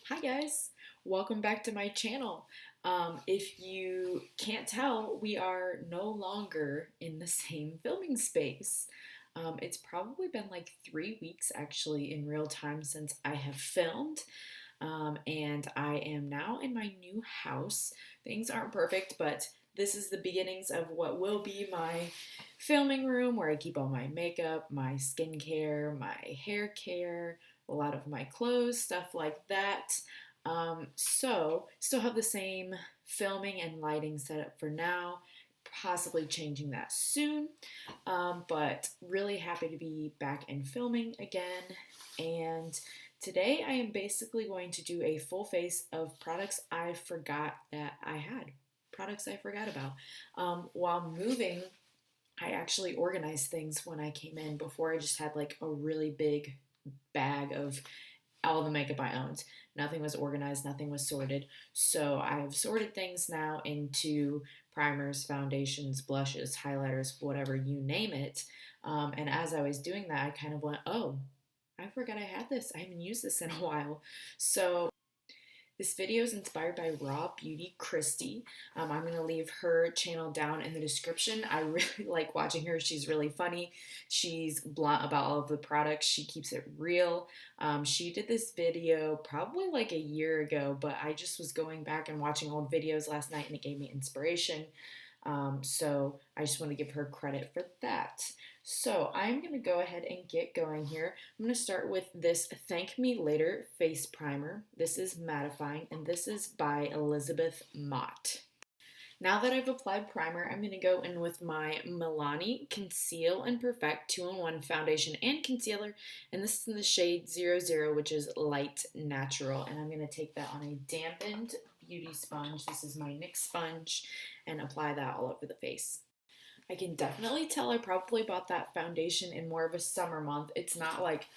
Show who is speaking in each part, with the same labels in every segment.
Speaker 1: Hi guys, welcome back to my channel. If you can't tell, we are no longer in the same filming space. It's probably been like 3 weeks actually in real time since I have filmed, and I am now in my new house. Things aren't perfect, but this is the beginnings of what will be my filming room where I keep all my makeup, my skincare, my hair care, a lot of my clothes, stuff like that. So, still have the same filming and lighting setup for now, possibly changing that soon. But really happy to be back in filming again. And today I am basically going to do a full face of products I forgot that I had, products I forgot about. While moving, I actually organized things when I came in. Before, I just had like a really big bag of all the makeup I owned. Nothing was organized, nothing was sorted. So I've sorted things now into primers, foundations, blushes, highlighters, whatever you name it. And as I was doing that, I kind of went, oh, I forgot I had this. I haven't used this in a while. So this video is inspired by Raw Beauty Christy. I'm going to leave her channel down in the description. I really like watching her. She's really funny. She's blunt about all of the products. She keeps it real. She did this video probably like a year ago, but I just was going back and watching old videos last night and it gave me inspiration. So I just want to give her credit for that. So I'm going to go ahead and get going here. I'm going to start with this Thank Me Later face primer. This is mattifying and this is by Elizabeth Mott. Now that I've applied primer, I'm going to go in with my Milani Conceal and Perfect 2-in-1 foundation and concealer, and this is in the shade 00, which is light natural, and I'm going to take that on a dampened beauty sponge. This is my NYX sponge, and apply that all over the face. I can definitely tell I probably bought that foundation in more of a summer month. It's not like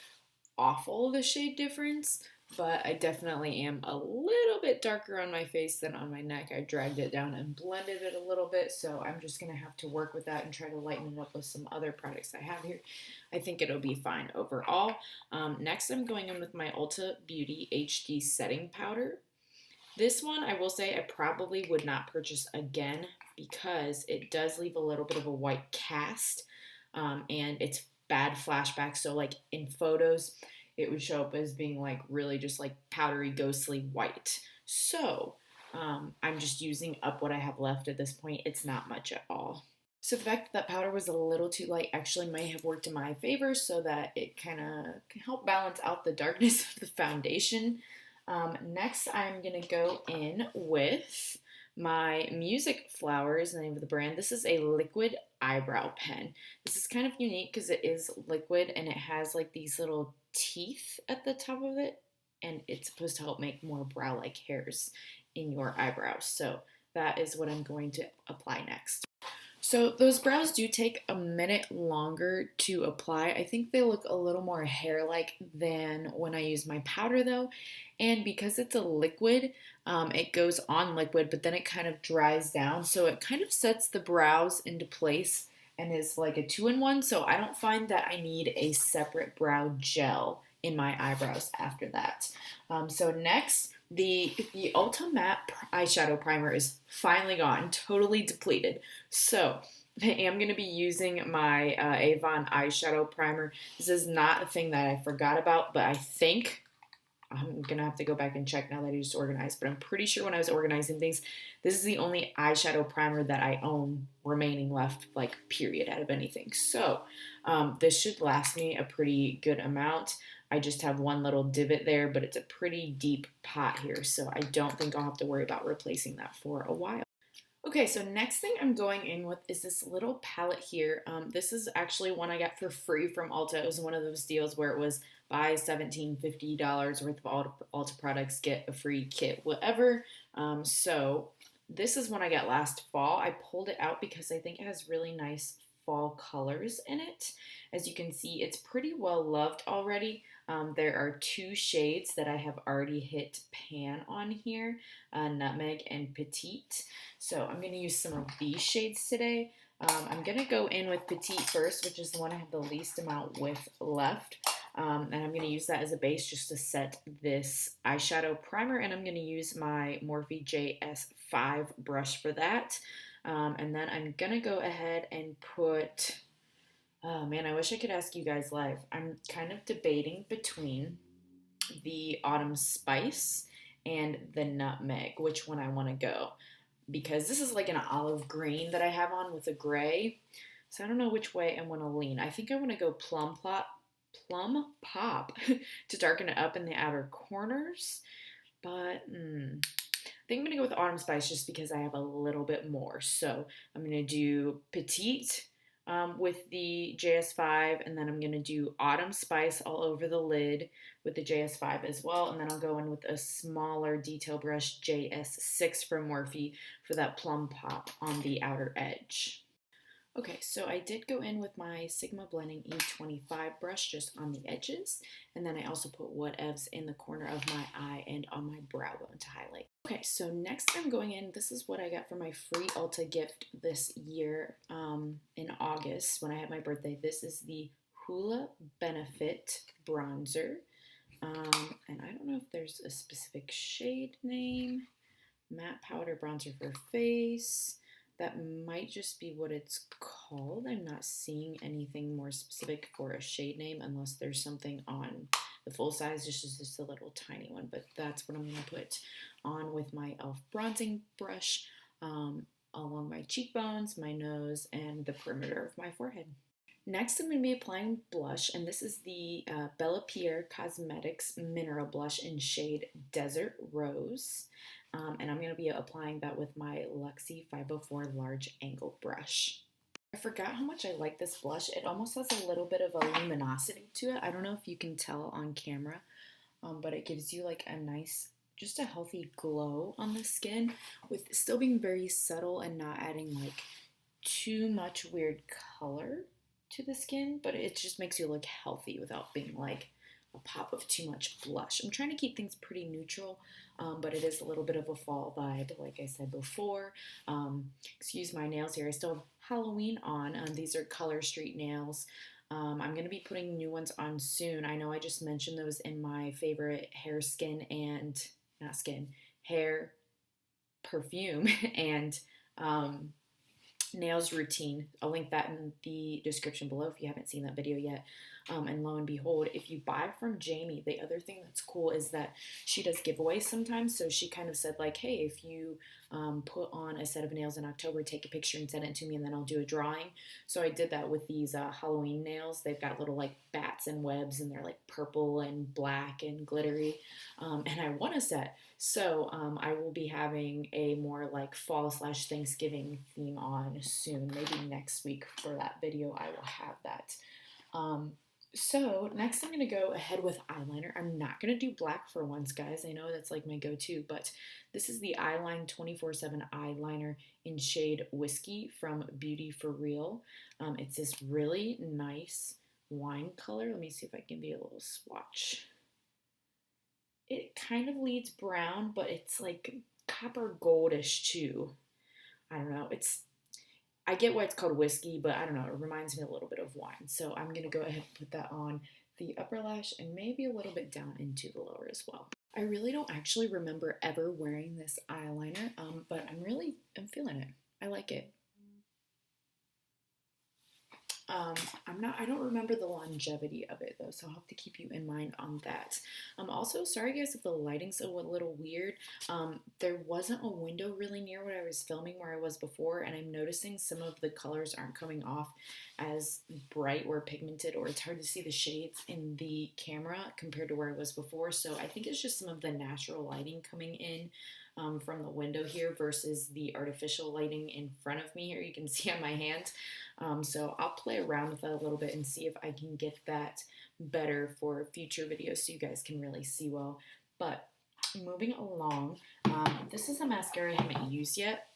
Speaker 1: awful, the shade difference, but I definitely am a little bit darker on my face than on my neck. I dragged it down and blended it a little bit, so I'm just going to have to work with that and try to lighten it up with some other products I have here. I think it'll be fine overall. Next, I'm going in with my Ulta Beauty HD Setting Powder. This one, I will say, I probably would not purchase again because it does leave a little bit of a white cast, and it's bad flashback. So, like in photos, it would show up as being like really just like powdery, ghostly white. So, I'm just using up what I have left at this point. It's not much at all. So the fact that that powder was a little too light actually may have worked in my favor so that it kind of helped balance out the darkness of the foundation. Next, I'm going to go in with my Music Flowers, the name of the brand. This is a liquid eyebrow pen. This is kind of unique because it is liquid and it has like these little teeth at the top of it, and it's supposed to help make more brow-like hairs in your eyebrows. So that is what I'm going to apply next. So those brows do take a minute longer to apply. I think they look a little more hair-like than when I use my powder though. And because it's a liquid, it goes on liquid, but then it kind of dries down. So it kind of sets the brows into place and is like a two-in-one. So I don't find that I need a separate brow gel in my eyebrows after that. So next, the Ulta Matte eyeshadow primer is finally gone, totally depleted. So I am going to be using my Avon eyeshadow primer. This is not a thing that I forgot about, but I think I'm going to have to go back and check now that I just organized. But I'm pretty sure when I was organizing things, this is the only eyeshadow primer that I own remaining left, like period, out of anything. So this should last me a pretty good amount. I just have one little divot there, but it's a pretty deep pot here, so I don't think I'll have to worry about replacing that for a while. Okay, so next thing I'm going in with is this little palette here. This is actually one I got for free from Ulta. It was one of those deals where it was buy $17.50 worth of Ulta products, get a free kit, whatever. So this is one I got last fall. I pulled it out because I think it has really nice fall colors in it. As you can see, it's pretty well loved already. There are two shades that I have already hit pan on here, Nutmeg and Petite. So I'm going to use some of these shades today. I'm going to go in with Petite first, which is the one I have the least amount with left. And I'm going to use that as a base just to set this eyeshadow primer, and I'm going to use my Morphe JS5 brush for that. And then I'm going to go ahead and put, oh man, I wish I could ask you guys live. I'm kind of debating between the Autumn Spice and the Nutmeg, which one I want to go, because this is like an olive green that I have on with a gray. So I don't know which way I want to lean. I think I want to go plum pop to darken it up in the outer corners. But I think I'm going to go with Autumn Spice just because I have a little bit more. So I'm going to do Petite with the JS5, and then I'm going to do Autumn Spice all over the lid with the JS5 as well. And then I'll go in with a smaller detail brush, JS6 from Morphe, for that plum pop on the outer edge. Okay, so I did go in with my Sigma Blending E25 brush just on the edges, and then I also put whatevs in the corner of my eye and on my brow bone to highlight. Okay, so next I'm going in, this is what I got for my free Ulta gift this year in August when I had my birthday. This is the Hoola Benefit Bronzer, and I don't know if there's a specific shade name. Matte Powder Bronzer for Face. That might just be what it's called. I'm not seeing anything more specific for a shade name unless there's something on the full size. This is just a little tiny one, but that's what I'm going to put on with my e.l.f. bronzing brush along my cheekbones, my nose, and the perimeter of my forehead. Next, I'm going to be applying blush, and this is the Bella Pierre Cosmetics Mineral Blush in shade Desert Rose. And I'm going to be applying that with my Luxie 504 large angle brush. I forgot how much I like this blush. It almost has a little bit of a luminosity to it. I don't know if you can tell on camera, but it gives you like a nice, just a healthy glow on the skin with still being very subtle and not adding like too much weird color to the skin, but it just makes you look healthy without being like a pop of too much blush. I'm trying to keep things pretty neutral, but it is a little bit of a fall vibe, like I said before. Excuse my nails here. I still have Halloween on. These are Color Street nails. I'm going to be putting new ones on soon. I know I just mentioned those in my favorite hair, skin, and not skin, hair, perfume, and nails routine. I'll link that in the description below if you haven't seen that video yet. And lo and behold, if you buy from Jamie, the other thing that's cool is that she does giveaways sometimes. So she kind of said like, hey, if you put on a set of nails in October, take a picture and send it to me, and then I'll do a drawing. So I did that with these Halloween nails. They've got little like bats and webs, and they're like purple and black and glittery. And I won a set. So I will be having a more like fall / Thanksgiving theme on soon. Maybe next week for that video I will have that. So next I'm going to go ahead with eyeliner. I'm not going to do black for once, guys. I know that's like my go-to, but this is the Eyeline 24/7 eyeliner in shade Whiskey from Beauty for Real. It's this really nice wine color. Let me see if I can give you a little swatch. It kind of leads brown, but it's like copper goldish too. I don't know. I get why it's called whiskey, but I don't know. It reminds me a little bit of wine. So I'm going to go ahead and put that on the upper lash and maybe a little bit down into the lower as well. I really don't actually remember ever wearing this eyeliner, but I'm feeling it. I like it. I don't remember the longevity of it though, so I'll have to keep you in mind on that. Also, sorry guys if the lighting's a little weird. There wasn't a window really near what I was filming where I was before, and I'm noticing some of the colors aren't coming off as bright or pigmented, or it's hard to see the shades in the camera compared to where I was before. So I think it's just some of the natural lighting coming in from the window here versus the artificial lighting in front of me here. You can see on my hand. So I'll play around with that a little bit and see if I can get that better for future videos so you guys can really see well. But moving along, this is a mascara I haven't used yet.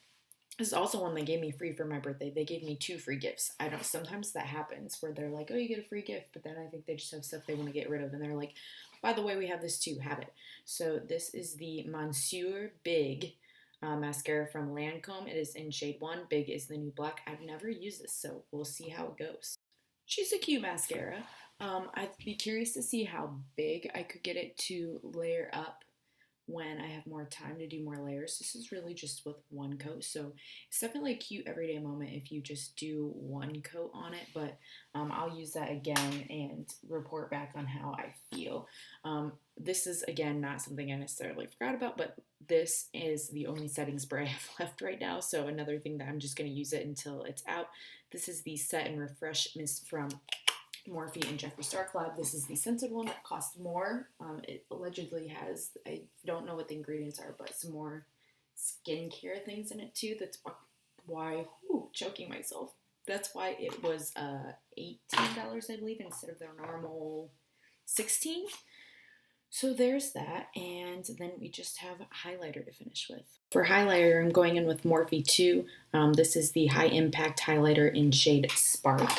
Speaker 1: This is also one they gave me free for my birthday. They gave me 2 free gifts. I don't, sometimes that happens where they're like, oh, you get a free gift, but then I think they just have stuff they want to get rid of, and they're like, by the way, we have this too, have it. So this is the Monsieur Big mascara from Lancome. It is in shade 1. Big is the new black. I've never used this, so we'll see how it goes. She's a cute mascara. I'd be curious to see how big I could get it to layer up when I have more time to do more layers. This is really just with one coat, so it's definitely a cute everyday moment if you just do one coat on it, but I'll use that again and report back on how I feel. This is, again, not something I necessarily forgot about, but this is the only setting spray I have left right now, so another thing that I'm just going to use it until it's out. This is the Set and Refresh Mist from Morphe and Jeffree Star Collab. This is the scented one that costs more. It allegedly has, I don't know what the ingredients are, but some more skincare things in it too. That's why, choking myself. That's why it was $18, I believe, instead of their normal $16. So there's that, and then we just have highlighter to finish with. For highlighter, I'm going in with Morphe 2. This is the High Impact Highlighter in shade Spark.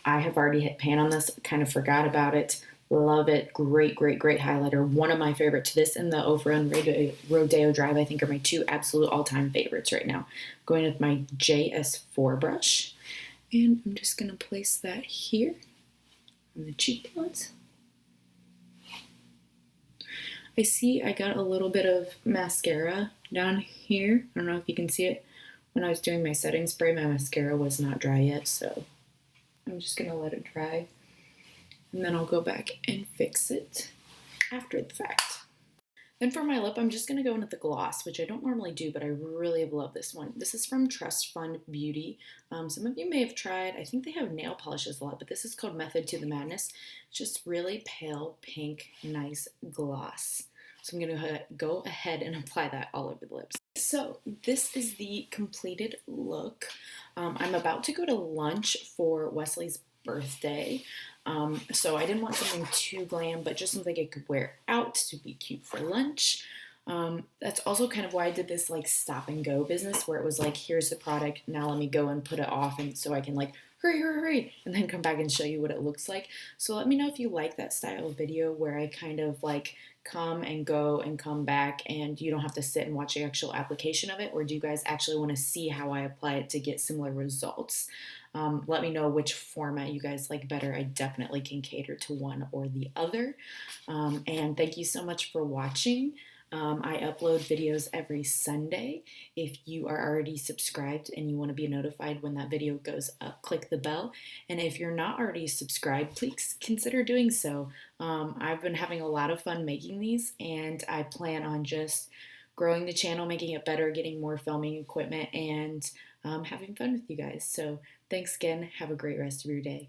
Speaker 1: I have already hit pan on this, kind of forgot about it. Love it. Great, great, great highlighter. One of my favorites. This and the Overrun Rodeo Drive, I think, are my two absolute all-time favorites right now. Going with my JS4 brush. And I'm just going to place that here on the cheekbones. I see I got a little bit of mascara down here. I don't know if you can see it. When I was doing my setting spray, my mascara was not dry yet, so I'm just going to let it dry, and then I'll go back and fix it after the fact. Then for my lip, I'm just going to go in with the gloss, which I don't normally do, but I really have loved this one. This is from Trust Fund Beauty. Some of you may have tried, I think they have nail polishes a lot, but this is called Method to the Madness. It's just really pale, pink, nice gloss. So I'm going to go ahead and apply that all over the lips. So this is the completed look. I'm about to go to lunch for Wesley's birthday. So I didn't want something too glam, but just something I could wear out to be cute for lunch. That's also kind of why I did this like stop and go business where it was like, here's the product, now let me go and put it off, and so I can like hurry, and then come back and show you what it looks like. So let me know if you like that style of video where I kind of like come and go and come back and you don't have to sit and watch the actual application of it, or do you guys actually want to see how I apply it to get similar results? Let me know which format you guys like better. I definitely can cater to one or the other. And thank you so much for watching. I upload videos every Sunday. If you are already subscribed and you want to be notified when that video goes up, click the bell. And if you're not already subscribed, please consider doing so. I've been having a lot of fun making these, and I plan on just growing the channel, making it better, getting more filming equipment, and having fun with you guys. So thanks again. Have a great rest of your day.